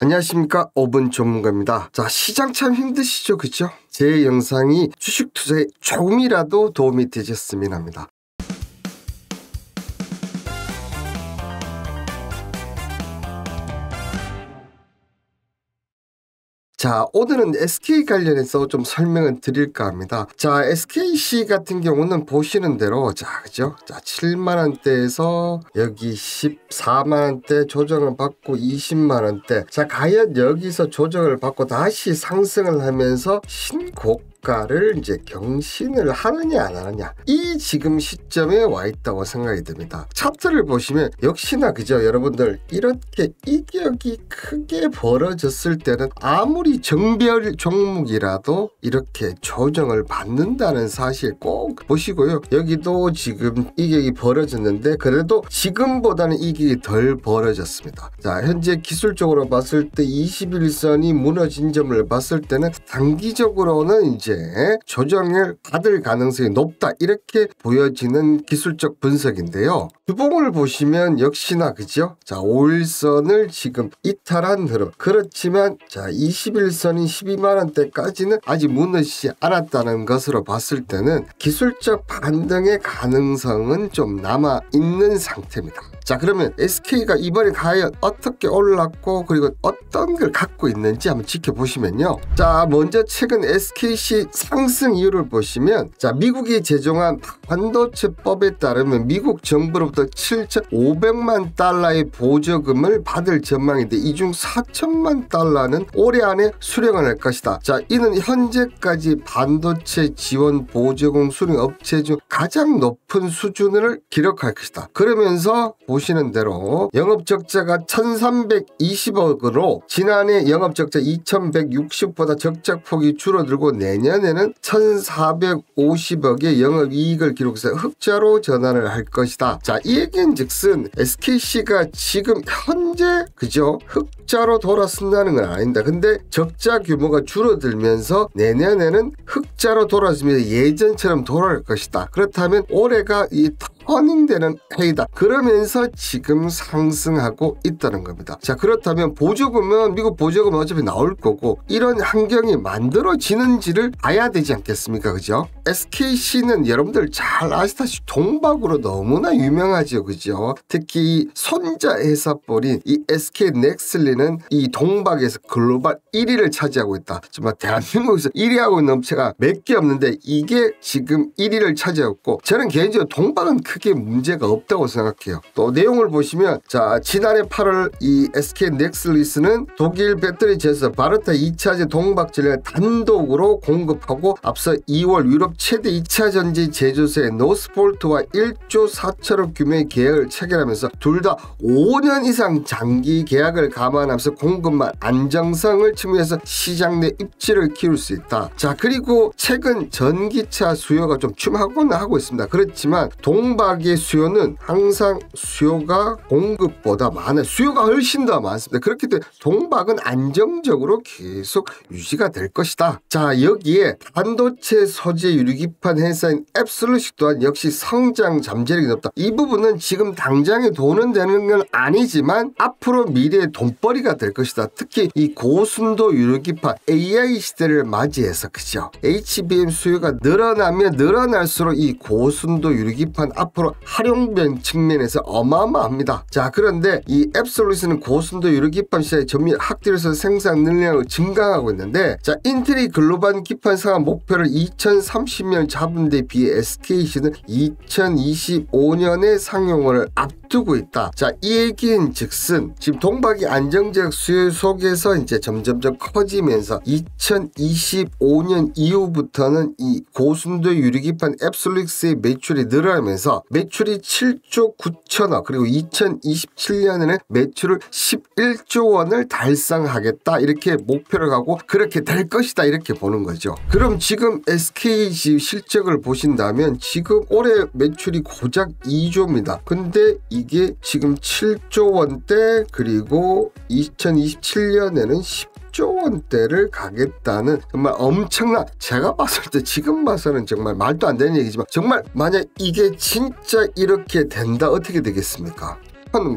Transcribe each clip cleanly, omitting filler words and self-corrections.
안녕하십니까, 5분 전문가입니다. 자, 시장 참 힘드시죠, 그죠? 제 영상이 주식 투자에 조금이라도 도움이 되셨으면 합니다. 자, 오늘은 SK 관련해서 좀 설명을 드릴까 합니다. 자, SKC 같은 경우는 보시는 대로, 자, 그죠? 자, 7만원대에서 여기 14만원대 조정을 받고 20만원대. 자, 과연 여기서 조정을 받고 다시 상승을 하면서 신고가를 이제 경신을 하느냐 안 하느냐, 이 지금 시점에 와 있다고 생각이 듭니다. 차트를 보시면 역시나 그죠, 여러분들, 이렇게 이격이 크게 벌어졌을 때는 아무리 정별 종목이라도 이렇게 조정을 받는다는 사실 꼭 보시고요. 여기도 지금 이격이 벌어졌는데 그래도 지금보다는 이격이 덜 벌어졌습니다. 자, 현재 기술적으로 봤을 때 21선이 무너진 점을 봤을 때는 단기적으로는 이제 조정을 받을 가능성이 높다, 이렇게 보여지는 기술적 분석인데요. 주봉을 보시면 역시나 그죠? 자, 5일선을 지금 이탈한 흐름. 그렇지만 자, 21선인 12만원대까지는 아직 무너지지 않았다는 것으로 봤을 때는 기술적 반등의 가능성은 좀 남아있는 상태입니다. 자, 그러면 SK가 이번에 과연 어떻게 올랐고 그리고 어떤 걸 갖고 있는지 한번 지켜보시면요. 자, 먼저 최근 SKC 상승 이유를 보시면, 자, 미국이 제정한 반도체법에 따르면 미국 정부로부터 7,500만 달러의 보조금을 받을 전망인데 이 중 4천만 달러는 올해 안에 수령을 할 것이다. 자, 이는 현재까지 반도체 지원 보조금 수령 업체 중 가장 높은 수준을 기록할 것이다. 그러면서 보시는 대로 영업적자가 1,320억으로 지난해 영업적자 2,160보다 적자폭이 줄어들고 내년에는 1,450억의 영업이익을 기록해서 흑자로 전환을 할 것이다. 자, 이 얘기인즉슨 SKC가 지금 현재 그죠, 흑자로 돌아선다는 건 아닙니다. 근데 적자 규모가 줄어들면서 내년에는 흑자로 돌아서면서 예전처럼 돌아갈 것이다. 그렇다면 올해가 이 터닝되는 해이다. 그러면서 지금 상승하고 있다는 겁니다. 자, 그렇다면 보조금은 미국 보조금은 어차피 나올 거고 이런 환경이 만들어지는지를 봐야 되지 않겠습니까? 그죠? SKC는 여러분들 잘 아시다시피 동박으로 너무나 유명하죠. 그죠? 특히 손자 회사뻘인 이 SK넥슬리는 이 동박에서 글로벌 1위를 차지하고 있다. 정말 대한민국에서 1위 하고 있는 업체가 몇 개 없는데 이게 지금 1위를 차지하고, 저는 개인적으로 동박은 크게 문제가 없다고 생각해요. 또 내용을 보시면, 자, 지난해 8월 이 SK넥슬리스는 독일 배터리 제조사 바르타 2차전 동박 전략을 단독으로 공급하고 앞서 2월 유럽 최대 2차 전지 제조사의 노스폴트와 1조 4천억 규모의 계약을 체결하면서 둘 다 5년 이상 장기 계약을 감안하면서 공급망 안정성을 측면에서 시장 내 입지를 키울 수 있다. 자, 그리고 최근 전기차 수요가 좀 춤하고는 하고 있습니다. 그렇지만 동박의 수요는 항상 수요가 공급보다 많아요. 수요가 훨씬 더 많습니다. 그렇기 때문에 동박은 안정적으로 계속 유지가 될 것이다. 자, 여기에 반도체 소재 유리기판 회사인 앱솔루시 또한 역시 성장 잠재력이 높다. 이 부분은 지금 당장에 돈은 되는 건 아니지만 앞으로 미래의 돈벌이가 될 것이다. 특히 이 고순도 유리기판 AI 시대를 맞이해서 그죠, HBM 수요가 늘어나면 늘어날수록 이 고순도 유리기판 앞으로 활용된 측면에서 어마어마합니다. 자, 그런데 이 앱솔루시는 고순도 유리기판 시장의 점유율 확대해서 생산 능력을 증강하고 있는데, 자, 인텔이 글로벌 기판 상황 목표를 2030년 잡은 데 비해 SKC는 2025년에 상용을 앞두고 있다. 자, 이 얘기인 즉슨 지금 동박이 안정적 수요 속에서 이제 점점점 커지면서 2025년 이후부터는 이 고순도 유리기판 앱솔루시의 매출이 늘어나면서 매출이 7조 9천억, 그리고 2027년에는 매출을 11조 원을 달성하겠다, 이렇게 목표를 하고 그렇게 될 것이다, 이렇게 보는 거죠. 그럼 지금 SKC 실적을 보신다면 지금 올해 매출이 고작 2조입니다. 근데 이게 지금 7조 원대, 그리고 2027년에는 10조 원대를 가겠다는 정말 엄청난, 제가 봤을 때 지금 봐서는 정말 말도 안 되는 얘기지만 정말 만약 이게 진짜 이렇게 된다 어떻게 되겠습니까?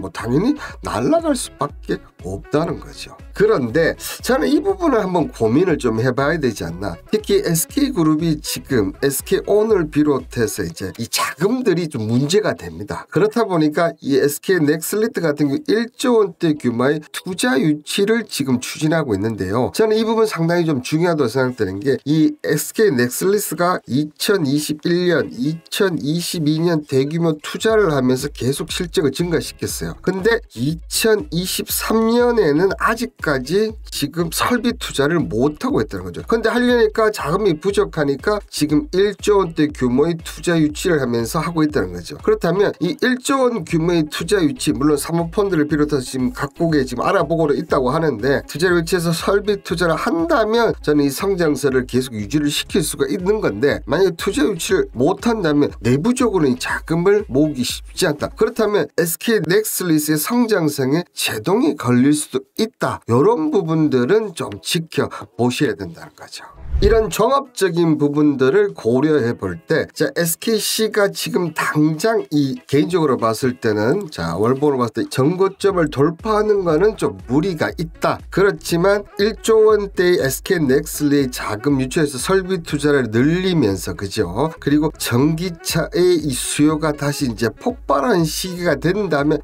뭐 당연히 날아갈 수밖에 없다는 거죠. 그런데 저는 이 부분을 한번 고민을 좀 해봐야 되지 않나. 특히 SK그룹이 지금 SK온을 비롯해서 이제 이 자금들이 좀 문제가 됩니다. 그렇다 보니까 이 SK넥슬리트 같은 경우 1조 원대 규모의 투자 유치를 지금 추진하고 있는데요. 저는 이 부분 상당히 좀 중요하다고 생각되는 게 이 SK넥슬리트가 2021년, 2022년 대규모 투자를 하면서 계속 실적을 증가시켰어요. 근데 2023년에는 아직까지 지금 설비 투자를 못하고 있다는 거죠. 근데 하려니까 자금이 부족하니까 지금 1조 원대 규모의 투자 유치를 하면서 하고 있다는 거죠. 그렇다면 이 1조 원 규모의 투자 유치, 물론 사모펀드를 비롯해서 지금 각국에 지금 알아보고 있다고 하는데 투자를 유치해서 설비 투자를 한다면 저는 이 성장세를 계속 유지를 시킬 수가 있는 건데, 만약에 투자 유치를 못한다면 내부적으로 이 자금을 모으기 쉽지 않다. 그렇다면 SK넥슬리트의 성장성에 제동이 걸릴 수도 있다. 이런 부분들은 좀 지켜보셔야 된다는 거죠. 이런 종합적인 부분들을 고려해 볼 때, SKC가 지금 당장 이 개인적으로 봤을 때는 월봉으로 봤을 때 정고점을 돌파하는 거는 좀 무리가 있다. 그렇지만 1조 원대의 SK넥슬리트의 자금 유치해서 설비 투자를 늘리면서, 그죠? 그리고 전기차의 이 수요가 다시 이제 폭발한 시기가 된다면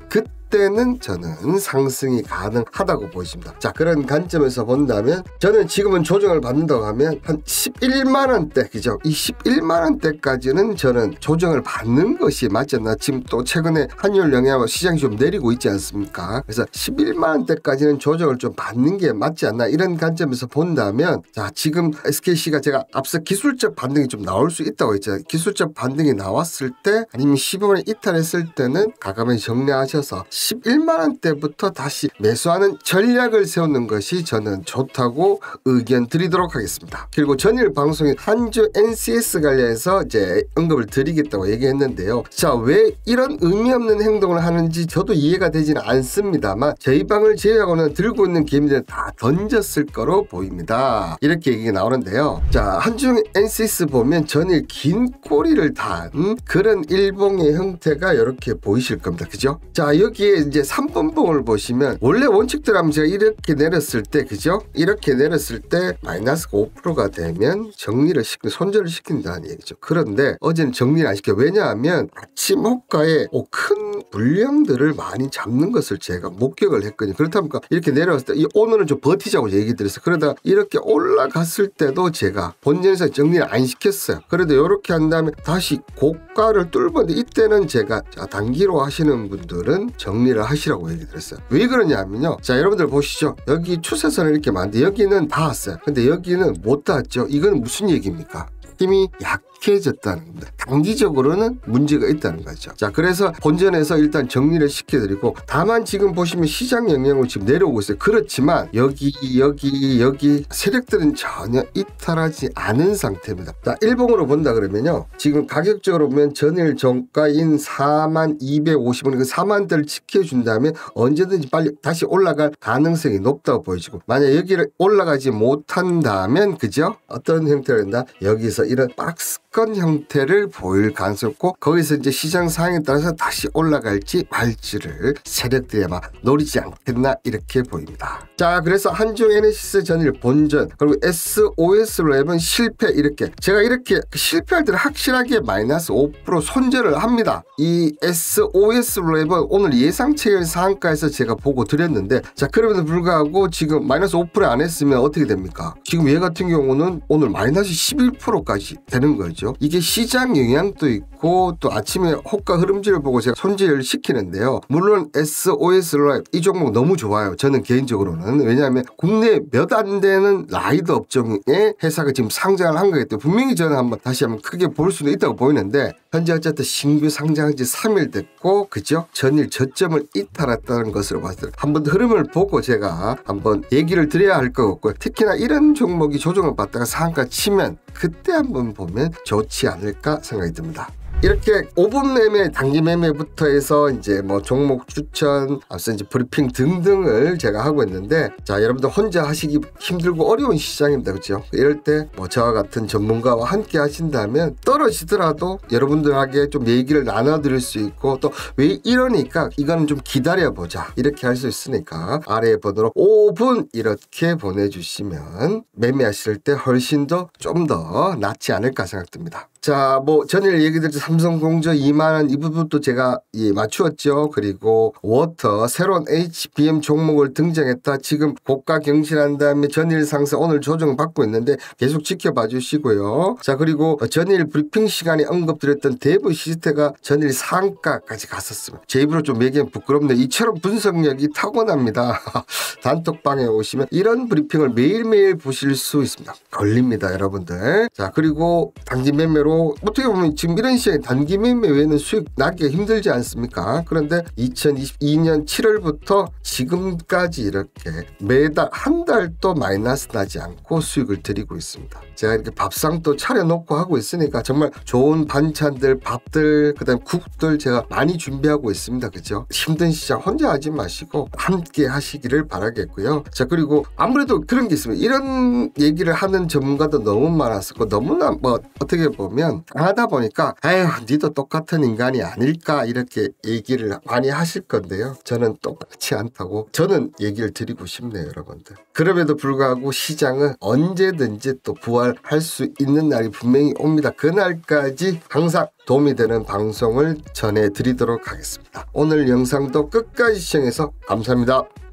때는 저는 상승이 가능하다고 보입니다. 그런 관점에서 본다면 저는 지금은 조정을 받는다고 하면 한 11만 원대, 그죠? 이 11만 원대까지는 저는 조정을 받는 것이 맞지 않나. 지금 또 최근에 환율 영향으로 시장이 좀 내리고 있지 않습니까? 그래서 11만 원대까지는 조정을 좀 받는 게 맞지 않나. 이런 관점에서 본다면 지금 SKC가 제가 앞서 기술적 반등이 좀 나올 수 있다고 했죠. 기술적 반등이 나왔을 때 아니면 15만원 이탈했을 때는 과감히 정리하셔서 11만 원대부터 다시 매수하는 전략을 세우는 것이 저는 좋다고 의견 드리도록 하겠습니다. 그리고 전일 방송에 한주 NCS 관련해서 이제 언급을 드리겠다고 얘기했는데요. 왜 이런 의미 없는 행동을 하는지 저도 이해가 되지는 않습니다만 저희 방을 제외하고는 들고 있는 개미들은 다 던졌을 거로 보입니다. 이렇게 얘기가 나오는데요. 한중 NCS 보면 전일 긴 꼬리를 단 그런 일봉의 형태가 이렇게 보이실 겁니다. 그죠? 여기에 이제 3분봉을 보시면 원래 원칙대로 하면 제가 이렇게 내렸을 때, 그죠? 이렇게 내렸을 때 마이너스 5%가 되면 정리를 손절을 시킨다는 얘기죠. 그런데 어제는 정리를 안 시켜요. 왜냐하면 아침 호가에 큰 물량들을 많이 잡는 것을 제가 목격을 했거든요. 그렇다 보니까 이렇게 내려왔을 때 오늘은 좀 버티자고 얘기 드렸어요. 그러다 이렇게 올라갔을 때도 제가 본전에서 정리를 안 시켰어요. 그래도 이렇게 한 다음에 다시 고가를 뚫었는데 이때는 제가 단기로 하시는 분들은 정리를 하시라고 얘기 드렸어요. 왜 그러냐면요. 여러분들 보시죠. 여기 추세선을 이렇게 만드는데 여기는 닿았어요. 근데 여기는 못 닿았죠. 이건 무슨 얘기입니까? 힘이 약해졌다는 겁니다. 단기적으로는 문제가 있다는 거죠. 그래서 본전에서 일단 정리를 시켜드리고, 다만 지금 보시면 시장 영향으로 지금 내려오고 있어요. 그렇지만 여기 세력들은 전혀 이탈하지 않은 상태입니다. 일봉으로 본다 그러면요. 지금 가격적으로 보면 전일 종가인 4250원, 그 4만대를 지켜준다면 언제든지 빨리 다시 올라갈 가능성이 높다고 보여지고, 만약 여기를 올라가지 못한다면, 그죠? 어떤 형태로 된다? 여기서 이런 박스권 형태를 보일 가능성이 있고, 거기서 이제 시장 상황에 따라서 다시 올라갈지 말지를 세력들이 아마 노리지 않겠나 이렇게 보입니다. 그래서 한중 NCS 전일 본전, 그리고 SOS 랩은 실패, 이렇게 제가 이렇게 실패할 때는 확실하게 마이너스 5% 손절을 합니다. 이 SOS 랩은 오늘 예상치의 상한가에서 제가 보고 드렸는데, 그럼에도 불구하고 지금 마이너스 5% 안 했으면 어떻게 됩니까? 지금 얘 같은 경우는 오늘 마이너스 11%까지 되는 거죠. 이게 시장 영향도 있고 또 아침에 호가 흐름지를 보고 제가 손질을 시키는데요. 물론 SOS 라이브 이 종목 너무 좋아요. 저는 개인적으로는. 왜냐하면 국내 몇 안 되는 라이드 업종의 회사가 지금 상장을 한 거기 때문에 분명히 저는 다시 한번 크게 볼 수도 있다고 보이는데, 현재 어쨌든 신규 상장한 지 3일 됐고, 그죠? 전일 저점을 이탈했다는 것으로 봤을 때 한번 흐름을 보고 제가 한번 얘기를 드려야 할 것 같고요. 특히나 이런 종목이 조정을 받다가 상한가 치면 그때 한번 보면 좋지 않을까 생각이 듭니다. 이렇게 5분 매매, 단기 매매부터 해서 이제 뭐 종목 추천, 앞서 이제 브리핑 등등을 제가 하고 있는데, 자, 여러분들 혼자 하시기 힘들고 어려운 시장입니다. 그렇죠? 이럴 때 뭐 저와 같은 전문가와 함께 하신다면 떨어지더라도 여러분들에게 좀 얘기를 나눠드릴 수 있고, 또 왜 이러니까 이거는 좀 기다려보자 이렇게 할 수 있으니까 아래 번호로 5분 이렇게 보내주시면 매매하실 때 훨씬 더 좀 더 낫지 않을까 생각됩니다. 자, 뭐 전일 얘기 드렸죠. 삼성공조 2만원 이 부분도 제가 맞추었죠. 그리고 워터 새로운 HBM 종목을 등장했다. 지금 고가 경신한 다음에 전일 상승, 오늘 조정 받고 있는데 계속 지켜봐 주시고요. 자, 그리고 전일 브리핑 시간에 언급드렸던 대부 시스템가 전일 상가까지 갔었습니다. 제 입으로 좀 얘기하면 부끄럽네요. 이처럼 분석력이 타고납니다. 단톡방에 오시면 이런 브리핑을 매일매일 보실 수 있습니다. 걸립니다, 여러분들. 자, 그리고 단기 매매로 어떻게 보면 지금 이런 시장에 단기 매매 외에는 수익 나기가 힘들지 않습니까? 그런데 2022년 7월부터 지금까지 이렇게 매달 한 달도 마이너스 나지 않고 수익을 드리고 있습니다. 제가 이렇게 밥상도 차려놓고 하고 있으니까 정말 좋은 반찬들, 밥들, 그다음 국들 제가 많이 준비하고 있습니다. 그죠? 힘든 시장 혼자 하지 마시고 함께 하시기를 바라겠고요. 자, 그리고 아무래도 그런 게 있습니다. 이런 얘기를 하는 전문가도 너무 많았었고, 너무나 뭐 어떻게 보면 하다 보니까 아유, 니도 똑같은 인간이 아닐까 이렇게 얘기를 많이 하실 건데요. 저는 똑같지 않다고 저는 얘기를 드리고 싶네요, 여러분들. 그럼에도 불구하고 시장은 언제든지 또 부활할 수 있는 날이 분명히 옵니다. 그날까지 항상 도움이 되는 방송을 전해드리도록 하겠습니다. 오늘 영상도 끝까지 시청해서 감사합니다.